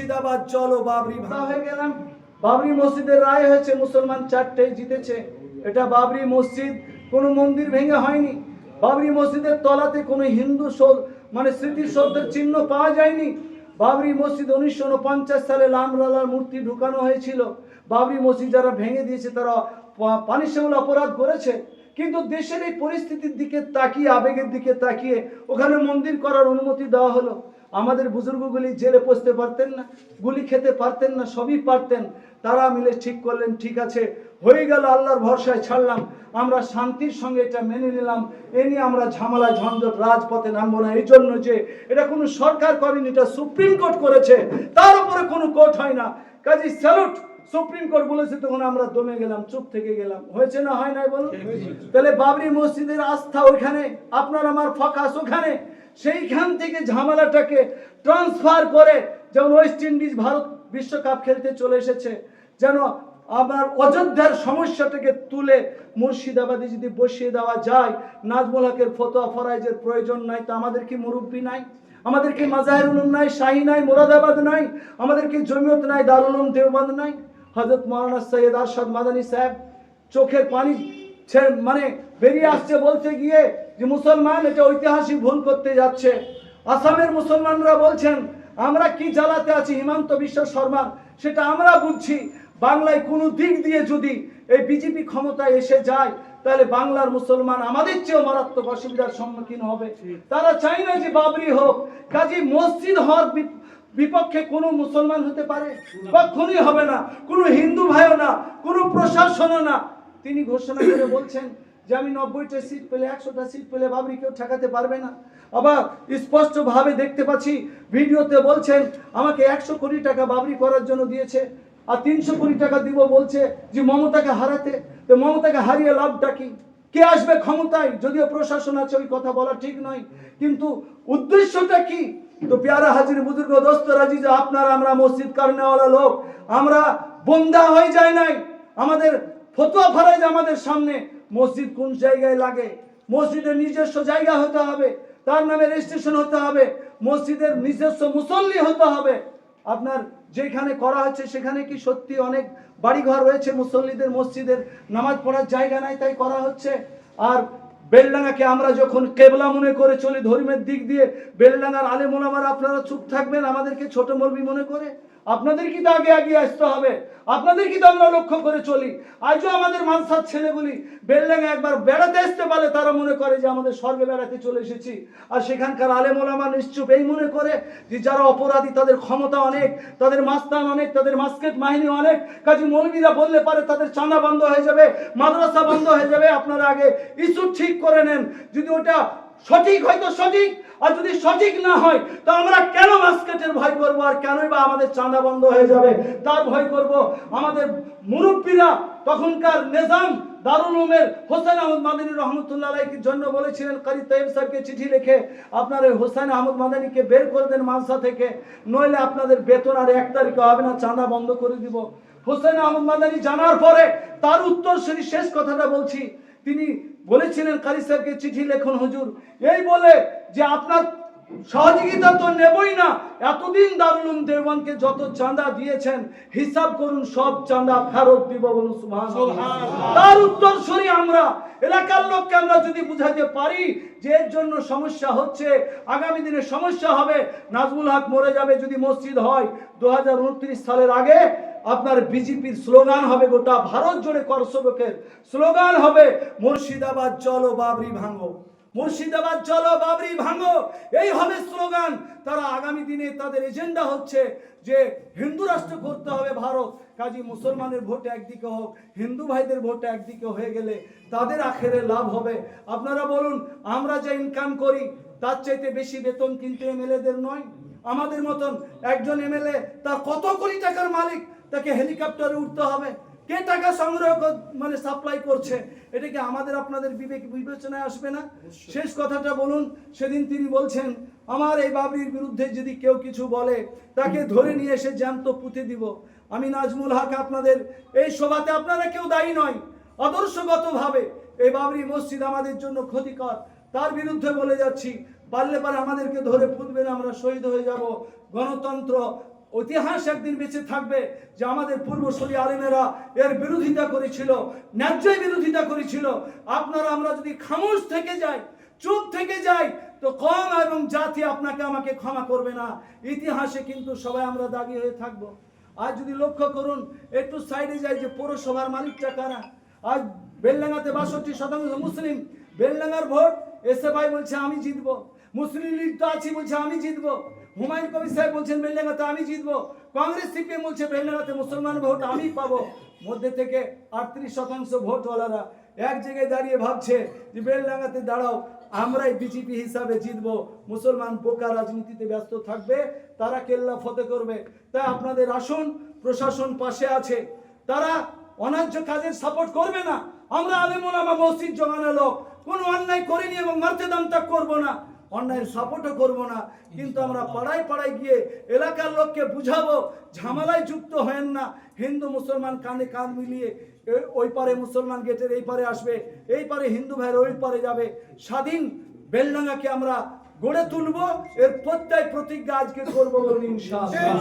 মুর্শিদাবাদ চলো বাবরি হয়ে গেলাম। বাবরি মসজিদের রায় হয়েছে, মুসলমান 4টেই জিতেছে। এটা বাবরি মসজিদ কোনো মন্দির ভেঙে হয়নি। বাবরি মসজিদের তলাতে কোনো হিন্দু মানে স্মৃতিসৌধের চিহ্ন পাওয়া যায়নি। বাবরি মসজিদ 1949 সালে লামলালার মূর্তি ঢুকানো হয়েছিল। বাবরি মসজিদ যারা ভেঙে দিয়েছে তারা পানিশেবল অপরাধ করেছে। কিন্তু দেশের এই পরিস্থিতির দিকে তাকিয়ে, আবেগের দিকে তাকিয়ে ওখানে মন্দির করার অনুমতি দেওয়া হলো। আমাদের বুজুর্গগুলি জেলে পচতে পারতেন না, গুলি খেতে পারতেন না, সবই পারতেন। তারা মিলে ঠিক করলেন, ঠিক আছে হয়ে গেল, আল্লাহর ভরসায় ছাড়লাম, আমরা শান্তির সঙ্গে এটা মেনে নিলাম। এ নিয়ে আমরা ঝামেলা ঝঞ্ঝট রাজপথে নামবো না। এই জন্য যে এটা কোনো সরকার করেনি, এটা সুপ্রিম কোর্ট করেছে, তার উপরে কোনো কোর্ট হয় না। কাজে স্যালুট, সুপ্রিম কোর্ট বলেছে তখন আমরা দমে গেলাম, চুপ থেকে গেলাম। হয়েছে না হয় নাই বলুন? তাহলে বাবরি মসজিদের আস্থা ওইখানে, আপনার আমার ফোকাস ওখানে। সেইখান থেকে ঝামেলাটাকে ট্রান্সফার করে, যেমন ওয়েস্ট ইন্ডিজ ভারত বিশ্বকাপ খেলতে চলে এসেছে, যেন আবার অযোধ্যার সমস্যাটাকে তুলে মুর্শিদাবাদে যদি বসিয়ে দেওয়া যায়। নাজমুল হকের ফতোয়া ফরাইজের প্রয়োজন নাই তো আমাদের কি মুরব্বী নাই? আমাদের কি মাজাহির উলুম নাই, শাহী নাই, মুরাদাবাদ নাই? আমাদের কি জমিয়ত নাই, দারুল উলুম দেওবন্দ নাই? হযরত মাওলানা সৈয়দ আরশাদ মাদানী সাহেব চোখের পানি মানে বেরিয়ে আসছে বলতে গিয়ে যে মুসলমান এটা ঐতিহাসিক ভুল করতে যাচ্ছে। আসামের মুসলমানরা বলছেন আমরা কি জ্বালাতে আছি হিমন্ত বিশ্ব শর্মার, সেটা আমরা বুঝছি। বাংলায় কোনো দিক দিয়ে যদি এই বিজেপি ক্ষমতায় এসে যায় তাহলে বাংলার মুসলমান আমাদের চেয়েও মারাত্মক অসুবিধার সম্মুখীন হবে। তারা চায় না যে বাবরি হোক। কাজী মসজিদ হওয়ার বিপক্ষে কোনো মুসলমান হতে পারে? কখনোই হবে না। কোনো হিন্দু ভাইও না, কোনো প্রশাসনও না। তিনি ঘোষণা করে বলছেন যে আমি 90টা সিট পেলে, 100টা সিট পেলে বাবরি কেউ ঠেকাতে পারবে না। আবার স্পষ্ট ভাবে দেখতে পাচ্ছি ভিডিওতে বলছেন আমাকে 100 কোটি টাকা বাবরি করার জন্য দিয়েছে, আর 300 কোটি টাকা দিব বলছে যে মমতাকে হারাতে। তো মমতাকে হারিয়ে লাভটা কি? কে আসবে ক্ষমতায়? যদিও প্রশাসন আছে, ওই কথা বলা ঠিক নয়, কিন্তু উদ্দেশ্যটা কি? তো প্যারা হাজির বুজুর্গ দোস্ত রাজি, যে আপনারা আমরা মসজিদ কারণেওয়ালা লোক, আমরা বন্ধা হয়ে যায় নাই। আমাদের ফতোয়া ফরাইজ আমাদের সামনে, মসজিদ কোন জায়গায় লাগে, মসজিদের নিজস্ব জায়গা হতে হবে, তার নামে রেজিস্ট্রেশন হতে হবে, মসজিদের নিজস্ব মুসল্লি হতে হবে। আপনার যেখানে করা হচ্ছে সেখানে কি সত্যি অনেক বাড়িঘর রয়েছে, মুসল্লিদের মসজিদের নামাজ পড়ার জায়গা নাই, তাই করা হচ্ছে? আর বেলডাঙ্গাকে আমরা যখন কেবলা মনে করে চলি ধর্মের দিক দিয়ে, বেলডাঙ্গার আলেম ওলামারা আপনারা চুপ থাকবেন আমাদেরকে ছোট মৌলবি মনে করে? আপনাদের কি তো আগে আগে আসতে হবে? আপনাদের কি তো আমরা লক্ষ্য করে চলি? আজও আমাদের মানসার ছেলেগুলি বেলডাঙ্গা একবার বেড়াতে আসতে পারে, তারা মনে করে যে আমাদের স্বর্গে বেড়াতে চলে এসেছি। আর সেখানকার আলেম ওলামা নিশ্চুপ এই মনে করে যে যারা অপরাধী তাদের ক্ষমতা অনেক, তাদের মাস্তান অনেক, তাদের মাস্কেট বাহিনী অনেক। কাজী মৌলবীরা বললে পারে তাদের চাঁদা বন্ধ হয়ে যাবে, মাদ্রাসা বন্ধ হয়ে যাবে। আপনারা আগে ইস্যু ঠিক করে নেন। যদি ওটা সঠিক হয় তো সঠিক, আর যদি সঠিক না হয় তো আমরা কেন মাস্কেটের ভয় করবো? আর কেনই বা আমাদের চাঁদা বন্ধ হয়ে যাবে তার ভয় করব? আমাদের মুরব্বীরা তখনকার নিজাম দারুল উলুমের হোসেন আহমদ মাদানী রহমতুল্লাহ আলাইহির জন্য বলেছিলেন কারি তাইব সাহেবকে চিঠি লিখে, আপনারা হোসেন আহমদ মাদানীকে বের করে দেন মানসা থেকে, নইলে আপনাদের বেতন আর 1 তারিখে হবে না, চাঁদা বন্ধ করে দিব। হোসেন আহমদ মাদানী জানার পরে তার উত্তর শেষ কথাটা বলছি, তিনি বলেছিলেন কারি সাহেবকে চিঠি লেখুন হুজুর, এই বলে যে আপনার সহযোগিতা তো নেবই না, এতদিন দারুল উলুম দেওবন্দকে যত চাঁদা দিয়েছেন হিসাব করুন, সব চাঁদা ফেরত দিব। বলুন সুবহানাল্লাহ। তার উত্তর সরি আমরা এলাকার লোককে আমরা যদি বুঝাতে পারি যে এর জন্য সমস্যা হচ্ছে, আগামী দিনে সমস্যা হবে, নাজমুল হক মরে যাবে যদি মসজিদ হয় 2029 সালের আগে, আপনার বিজেপির স্লোগান হবে, গোটা ভারত জুড়ে করসবকের স্লোগান হবে মুর্শিদাবাদ চলো বাবরি ভাঙো, মুর্শিদাবাদ চলো বাবরি ভাঙো। এই হবে স্লোগান। তারা আগামী দিনে তাদের এজেন্ডা হচ্ছে যে হিন্দু রাষ্ট্র করতে হবে ভারত। কাজী মুসলমানের ভোট একদিকে হোক, হিন্দু ভাইদের ভোট একদিকে হয়ে গেলে তাদের আখেরে লাভ হবে। আপনারা বলুন, আমরা যে ইনকাম করি তার চাইতে বেশি বেতন কিন্তু এমএলএদের নয়। আমাদের মতন একজন এমএলএ তার কত কোটি টাকার মালিক, তাকে হেলিকপ্টারে উঠতে হবে। কে টাকা সংগ্রহ মানে সাপ্লাই করছে? এটা কি আমাদের আপনাদের বিবেচনায় আসবে না? শেষ কথাটা বলুন, সেদিন তিনি বলছেন আমার এই বাবরির বিরুদ্ধে যদি কেউ কিছু বলে তাকে ধরে নিয়ে এসে জ্যান্ত পুঁতে দিব। আমি নাজমুল হক আপনাদের এই সভাতে আপনারা কেউ দায়ী নয়, আদর্শগতভাবে এই বাবরি মসজিদ আমাদের জন্য ক্ষতিকর, তার বিরুদ্ধে বলে যাচ্ছি। পারলে পারে আমাদেরকে ধরে পুঁতবেন, আমরা শহীদ হয়ে যাব। গণতন্ত্র ইতিহাস একদিন বেঁচে থাকবে যে আমাদের পূর্বসূরি আলেমেরা এর বিরোধিতা করেছিল, ন্যায্য বিরোধিতা করেছিল। আপনারা আমরা যদি খামোশ থেকে যাই, চুপ থেকে যাই, তো কম এবং জাতি আপনাকে আমাকে ক্ষমা করবে না। ইতিহাসে কিন্তু সবাই আমরা দাগি হয়ে থাকবো। আজ যদি লক্ষ্য করুন, একটু সাইডে যাই, যে পৌরসভার মালিকটা কারা? আজ বেলডাঙ্গাতে 62% মুসলিম। বেলডাঙ্গার ভোট এসএফআই বলছে আমি জিতবো, মুসলিম লীগ তো আছি বলছে আমি জিতবো, হুমায়ুন কবির সাহেব বলছেন বেলডাঙ্গাতে আমি জিতবো, কংগ্রেস সিপিএম বলছে বেলডাঙ্গাতে মুসলমান ভোট আমি পাবো। মধ্যে থেকে 38% ভোটওয়ালারা এক জায়গায় দাঁড়িয়ে ভাবছে যে বেলডাঙ্গাতে দাঁড়াও, আমরাই বিজেপি হিসাবে জিতবো। মুসলমান বোকা রাজনীতিতে ব্যস্ত থাকবে, তারা কেল্লা ফতে করবে। তাই আপনাদের আসুন, প্রশাসন পাশে আছে, তারা অন্যায্য কাজের সাপোর্ট করবে না। আমরা আলেম ওলামা মসজিদ জমানো লোক, কোনো অন্যায় করিনি এবং মারতে দাম তাক করবো না, অন্যায়ের সাপোর্টও করবো না। কিন্তু আমরা পাড়ায় পাড়ায় গিয়ে এলাকার লোককে বুঝাবো, ঝামেলায় যুক্ত হেন না। হিন্দু মুসলমান কাঁধে কাঁধ মিলিয়ে ওই পারে মুসলমান গেটের এই পারে আসবে, এই পারে হিন্দু ভাইয়ের ওই পারে যাবে। স্বাধীন বেলডাঙ্গাকে আমরা গড়ে তুলবো, এর প্রত্যয় প্রতিজ্ঞা আজকে করবো ইনশাআল্লাহ।